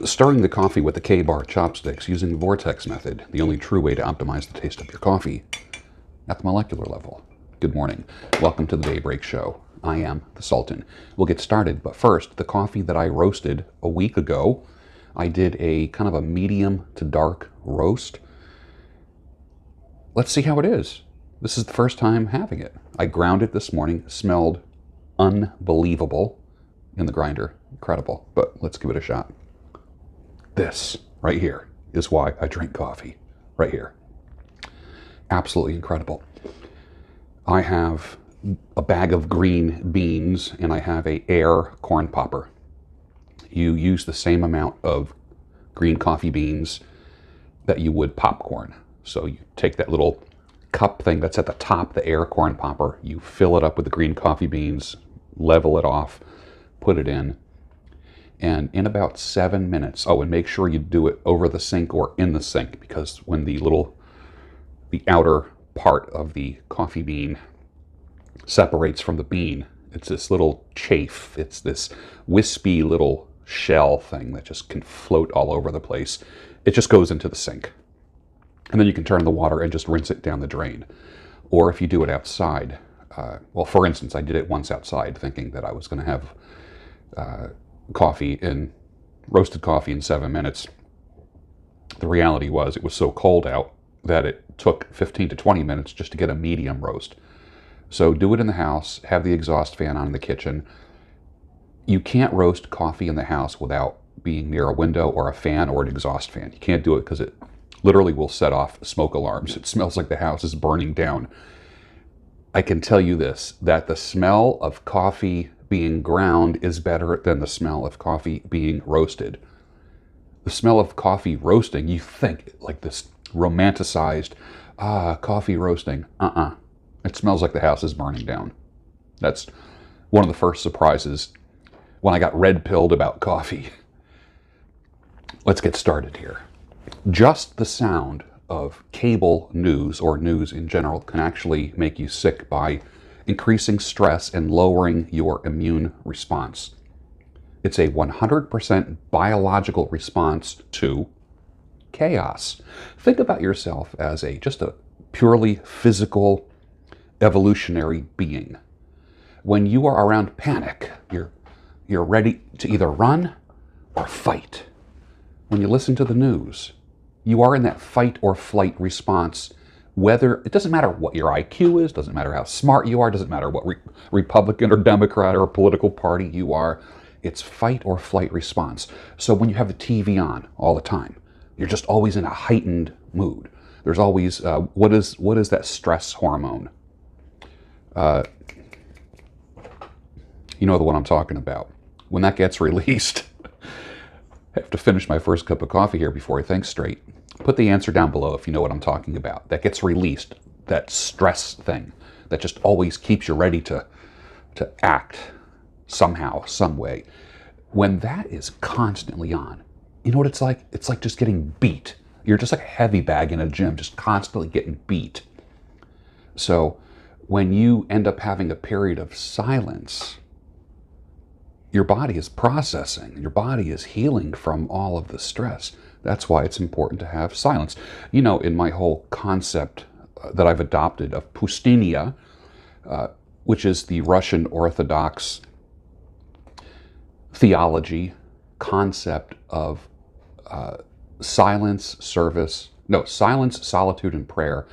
Stirring the coffee with the K-bar chopsticks using the vortex method, the only true way to optimize the taste of your coffee at the molecular level. Good morning. Welcome to the Daybreak Show. I am the Sultan. We'll get started, but first, the coffee that I roasted a week ago, I did a kind of a medium to dark roast. Let's see how it is. This is the first time having it. I ground it this morning. It smelled unbelievable in the grinder. Incredible, but let's give it a shot. This right here is why I drink coffee. Right here. Absolutely incredible. I have a bag of green beans and I have a air corn popper. You use the same amount of green coffee beans that you would popcorn. So you take that little cup thing that's at the top, the air corn popper, you fill it up with the green coffee beans, level it off, put it in, and in about 7 minutes, oh, and make sure you do it over the sink or in the sink, because when the outer part of the coffee bean separates from the bean, it's this little chafe, it's this wispy little shell thing that just can float all over the place. It just goes into the sink. And then you can turn the water and just rinse it down the drain. Or if you do it outside, well, for instance, I did it once outside thinking that I was going to have roasted coffee in 7 minutes. The reality was it was so cold out that it took 15 to 20 minutes just to get a medium roast. So do it in the house, have the exhaust fan on in the kitchen. You can't roast coffee in the house without being near a window or a fan or an exhaust fan. You can't do it because it literally will set off smoke alarms. It smells like the house is burning down. I can tell you this, that the smell of coffee being ground is better than the smell of coffee being roasted. The smell of coffee roasting, you think like this romanticized, coffee roasting. It smells like the house is burning down. That's one of the first surprises when I got red-pilled about coffee. Let's get started here. Just the sound of cable news or news in general can actually make you sick by increasing stress and lowering your immune response. It's a 100% biological response to chaos. Think about yourself as just a purely physical, evolutionary being. When you are around panic, you're ready to either run or fight. When you listen to the news, you are in that fight or flight response. Whether it doesn't matter what your IQ is, doesn't matter how smart you are, doesn't matter what Republican or Democrat or political party you are, it's fight or flight response. So when you have the TV on all the time, you're just always in a heightened mood. There's always what is that stress hormone? You know the one I'm talking about. When that gets released, I have to finish my first cup of coffee here before I think straight. Put the answer down below if you know what I'm talking about. That gets released, that stress thing that just always keeps you ready to act somehow, some way. When that is constantly on, you know what it's like? It's like just getting beat. You're just like a heavy bag in a gym, just constantly getting beat. So when you end up having a period of silence, your body is processing, your body is healing from all of the stress. That's why it's important to have silence. You know, in my whole concept that I've adopted of Pustinia, which is the Russian Orthodox theology concept of silence, solitude, and prayer,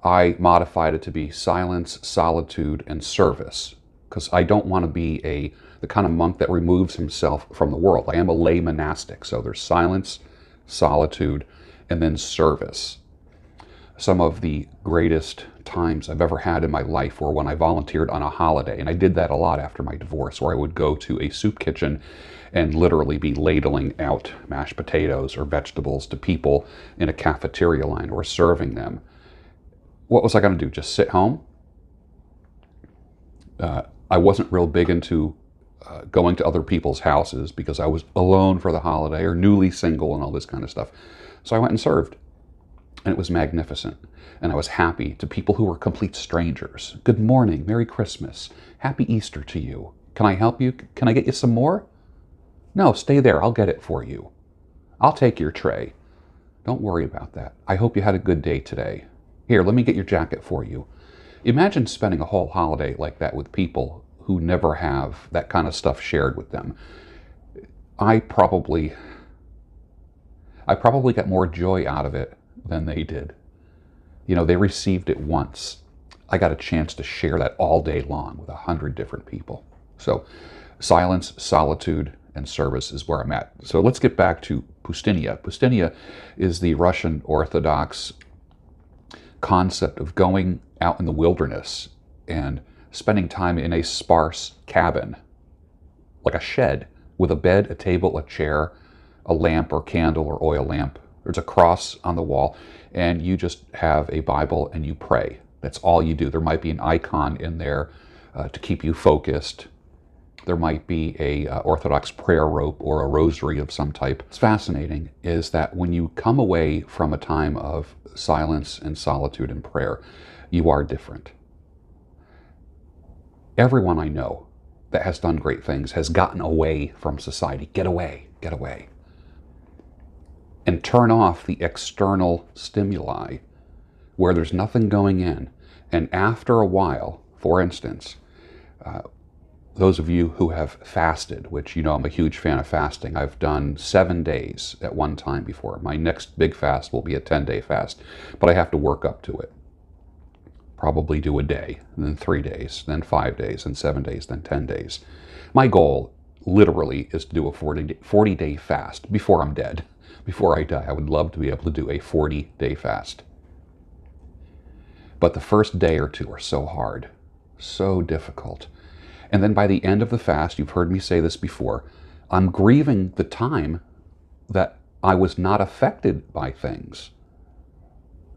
I modified it to be silence, solitude, and service, because I don't want to be the kind of monk that removes himself from the world. I am a lay monastic, so there's silence, solitude, and then service. Some of the greatest times I've ever had in my life were when I volunteered on a holiday, and I did that a lot after my divorce, where I would go to a soup kitchen and literally be ladling out mashed potatoes or vegetables to people in a cafeteria line or serving them. What was I going to do? Just sit home? I wasn't real big into going to other people's houses because I was alone for the holiday or newly single and all this kind of stuff. So I went and served, and it was magnificent. And I was happy to people who were complete strangers. Good morning, Merry Christmas, Happy Easter to you. Can I help you? Can I get you some more? No, stay there, I'll get it for you. I'll take your tray. Don't worry about that. I hope you had a good day today. Here, let me get your jacket for you. Imagine spending a whole holiday like that with people who never have that kind of stuff shared with them. I probably got more joy out of it than they did. You know, they received it once. I got a chance to share that all day long with 100 different people. So silence, solitude, and service is where I'm at. So let's get back to Pustinia. Pustinia is the Russian Orthodox concept of going out in the wilderness and spending time in a sparse cabin, like a shed, with a bed, a table, a chair, a lamp or candle or oil lamp. There's a cross on the wall, and you just have a Bible and you pray. That's all you do. There might be an icon in there to keep you focused. There might be a Orthodox prayer rope or a rosary of some type. What's fascinating is that when you come away from a time of silence and solitude and prayer, you are different. Everyone I know that has done great things has gotten away from society. Get away, get away. And turn off the external stimuli where there's nothing going in. And after a while, for instance, those of you who have fasted, which you know I'm a huge fan of fasting, I've done 7 days at one time before. My next big fast will be a 10-day fast, but I have to work up to it. Probably do a day, and then 3 days, then 5 days, then 7 days, then 10 days. My goal, literally, is to do a 40-day fast before I'm dead. Before I die, I would love to be able to do a 40-day fast. But the first day or two are so hard, so difficult. And then by the end of the fast, you've heard me say this before, I'm grieving the time that I was not affected by things,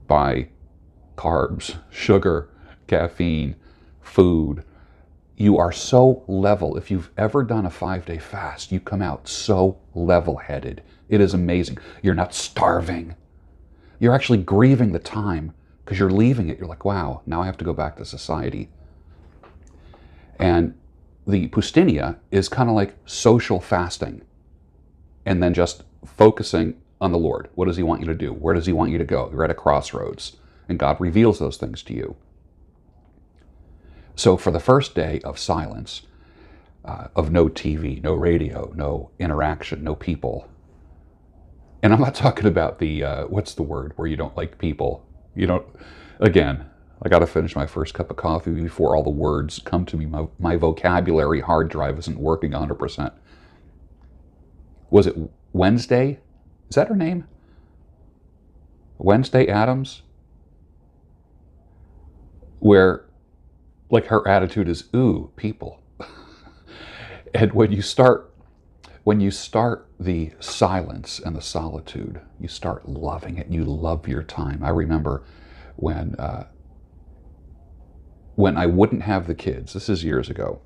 by carbs, sugar, caffeine, food. You are so level. If you've ever done a 5-day fast, you come out so level-headed. It is amazing. You're not starving. You're actually grieving the time because you're leaving it. You're like, wow, now I have to go back to society. And the Pustinia is kind of like social fasting and then just focusing on the Lord. What does he want you to do? Where does he want you to go? You're at a crossroads and God reveals those things to you. So for the first day of silence, of no TV, no radio, no interaction, no people. And I'm not talking about the, what's the word, where you don't like people. You don't, again, I got to finish my first cup of coffee before all the words come to me. My vocabulary hard drive isn't working 100%. Was it Wednesday? Is that her name? Wednesday Addams? Where, like, her attitude is, ooh, people. And when you start the silence and the solitude, you start loving it. You love your time. I remember when I wouldn't have the kids, this is years ago,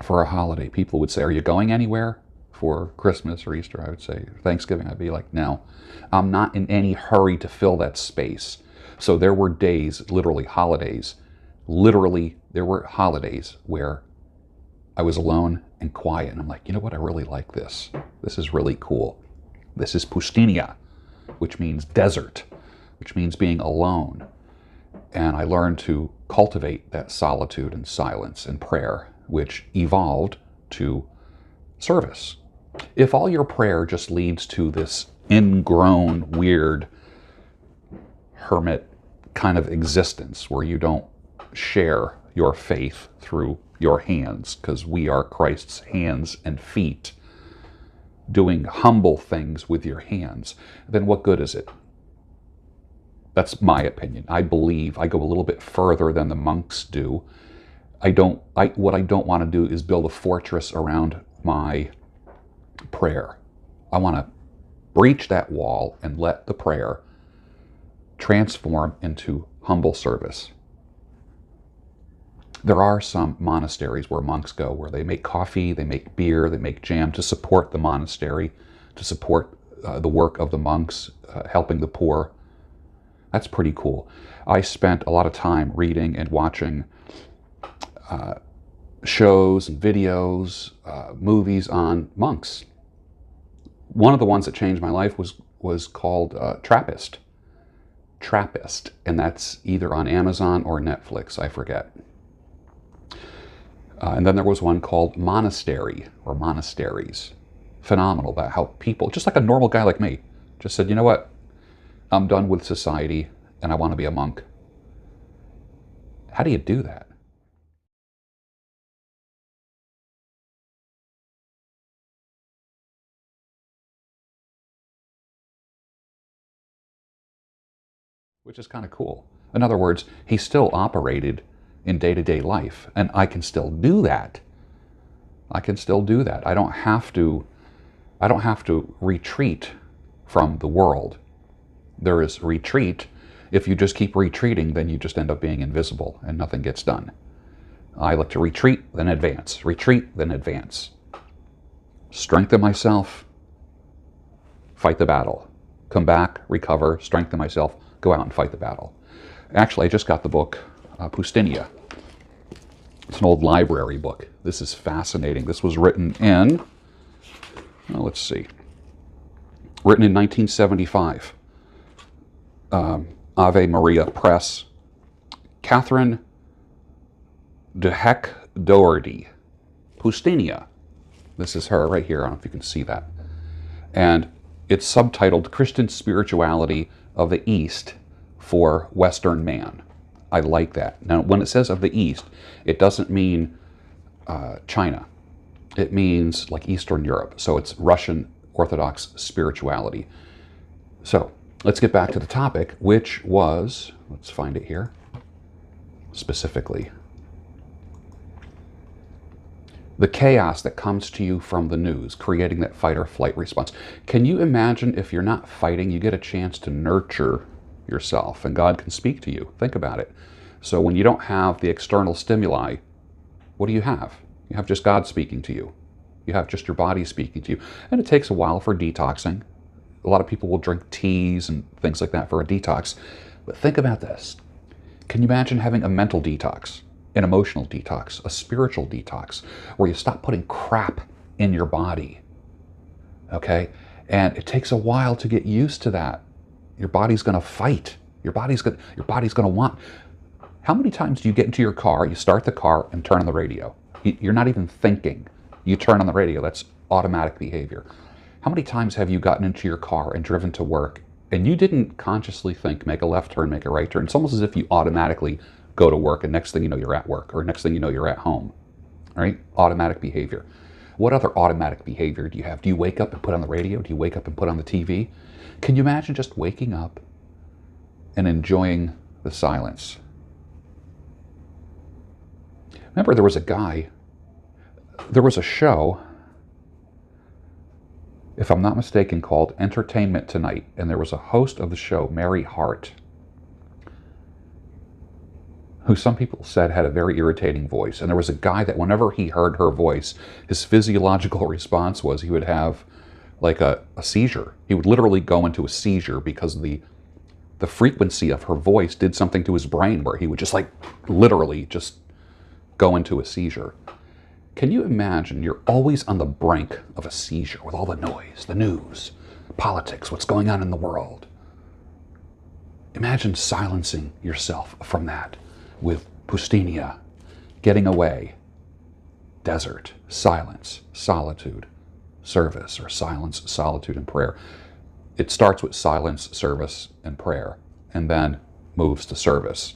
for a holiday, people would say, are you going anywhere for Christmas or Easter? I would say, Thanksgiving. I'd be like, no, I'm not in any hurry to fill that space. So there were days, literally holidays, there were holidays where I was alone and quiet. And I'm like, you know what? I really like this. This is really cool. This is Pustinia, which means desert, which means being alone. And I learned to cultivate that solitude and silence and prayer, which evolved to service. If all your prayer just leads to this ingrown, weird, hermit kind of existence where you don't share your faith through your hands, because we are Christ's hands and feet, doing humble things with your hands, then what good is it? That's my opinion. I believe I go a little bit further than the monks do. What I don't want to do is build a fortress around my prayer. I want to breach that wall and let the prayer transform into humble service. There are some monasteries where monks go, where they make coffee, they make beer, they make jam to support the monastery, to support the work of the monks, helping the poor. That's pretty cool. I spent a lot of time reading and watching shows and videos, movies on monks. One of the ones that changed my life was called Trappist. Trappist, and that's either on Amazon or Netflix, I forget. And then there was one called Monastery, or Monasteries. Phenomenal about how people, just like a normal guy like me, just said, you know what, I'm done with society and I want to be a monk. How do you do that? Which is kind of cool. In other words, he still operated in day-to-day life, and I can still do that. I can still do that. I don't have to retreat from the world. There is retreat. If you just keep retreating, then you just end up being invisible and nothing gets done. I like to retreat, then advance. Retreat, then advance. Strengthen myself, fight the battle. Come back, recover, strengthen myself, go out and fight the battle. Actually, I just got the book, Pustinia. It's an old library book. This is fascinating. This was written in, let's see, written in 1975. Ave Maria Press. Catherine de Heck Doherty. Pustinia. This is her right here. I don't know if you can see that. And it's subtitled Christian Spirituality of the East for Western Man. I like that. Now, when it says of the East, it doesn't mean China. It means like Eastern Europe. So it's Russian Orthodox spirituality. So let's get back to the topic, which was, let's find it here specifically. The chaos that comes to you from the news, creating that fight or flight response. Can you imagine if you're not fighting, you get a chance to nurture yourself and God can speak to you? Think about it. So when you don't have the external stimuli, what do you have? You have just God speaking to you. You have just your body speaking to you. And it takes a while for detoxing. A lot of people will drink teas and things like that for a detox. But think about this. Can you imagine having a mental detox, an emotional detox, a spiritual detox, where you stop putting crap in your body? Okay? And it takes a while to get used to that. Your body's going to fight. Your body's going to want. How many times do you get into your car, you start the car and turn on the radio? You're not even thinking. You turn on the radio. That's automatic behavior. How many times have you gotten into your car and driven to work and you didn't consciously think, make a left turn, make a right turn? It's almost as if you automatically go to work and next thing you know, you're at work, or next thing you know, you're at home, right? Automatic behavior. What other automatic behavior do you have? Do you wake up and put on the radio? Do you wake up and put on the TV? Can you imagine just waking up and enjoying the silence? Remember, there was a show, if I'm not mistaken, called Entertainment Tonight, and there was a host of the show, Mary Hart, who some people said had a very irritating voice. And there was a guy that whenever he heard her voice, his physiological response was he would have like a seizure. He would literally go into a seizure because the frequency of her voice did something to his brain where he would just like literally just go into a seizure. Can you imagine you're always on the brink of a seizure with all the noise, the news, politics, what's going on in the world? Imagine silencing yourself from that with Pustinia, getting away, desert, silence, solitude, service, or silence, solitude, and prayer. It starts with silence, service, and prayer, and then moves to service.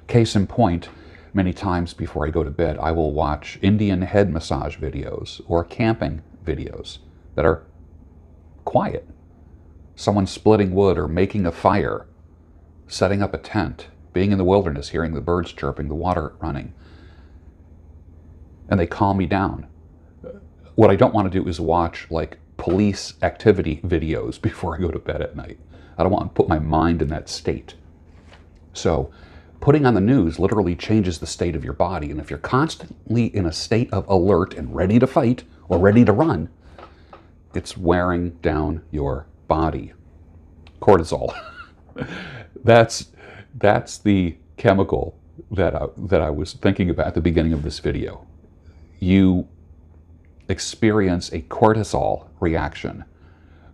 Case in point, many times before I go to bed, I will watch Indian head massage videos or camping videos that are quiet. Someone splitting wood or making a fire, setting up a tent, being in the wilderness, hearing the birds chirping, the water running. And they calm me down. What I don't want to do is watch like police activity videos before I go to bed at night. I don't want to put my mind in that state. So putting on the news literally changes the state of your body. And if you're constantly in a state of alert and ready to fight or ready to run, it's wearing down your body. Cortisol. That's the chemical that I was thinking about at the beginning of this video. experience a cortisol reaction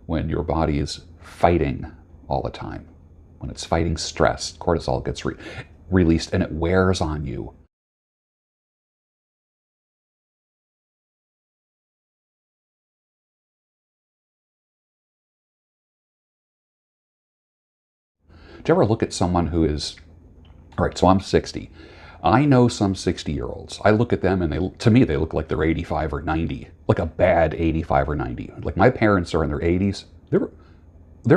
when your body is fighting all the time. When it's fighting stress, cortisol gets released and it wears on you. Do you ever look at someone who is, all right, so I'm 60. I know some 60-year-olds. I look at them and to me, they look like they're 85 or 90, like a bad 85 or 90. Like my parents are in their 80s. They're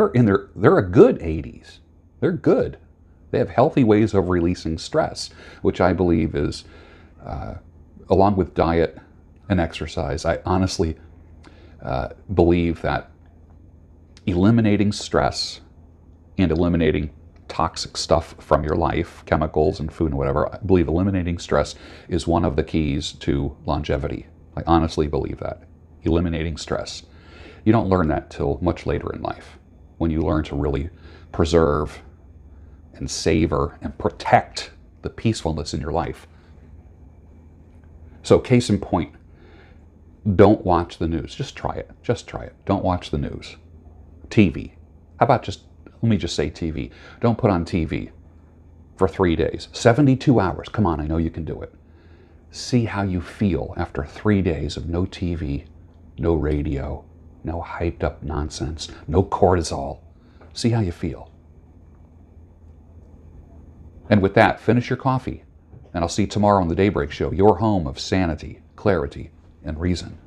a good 80s. They're good. They have healthy ways of releasing stress, which I believe is, along with diet and exercise, I honestly believe that eliminating stress and eliminating toxic stuff from your life, chemicals and food and whatever, I believe eliminating stress is one of the keys to longevity. I honestly believe that. Eliminating stress. You don't learn that till much later in life, when you learn to really preserve and savor and protect the peacefulness in your life. So case in point, don't watch the news. Just try it. Just try it. Don't watch the news. TV. How about let me just say TV. Don't put on TV for 3 days. 72 hours. Come on, I know you can do it. See how you feel after 3 days of no TV, no radio, no hyped up nonsense, no cortisol. See how you feel. And with that, finish your coffee. And I'll see you tomorrow on the Daybreak Show, your home of sanity, clarity, and reason.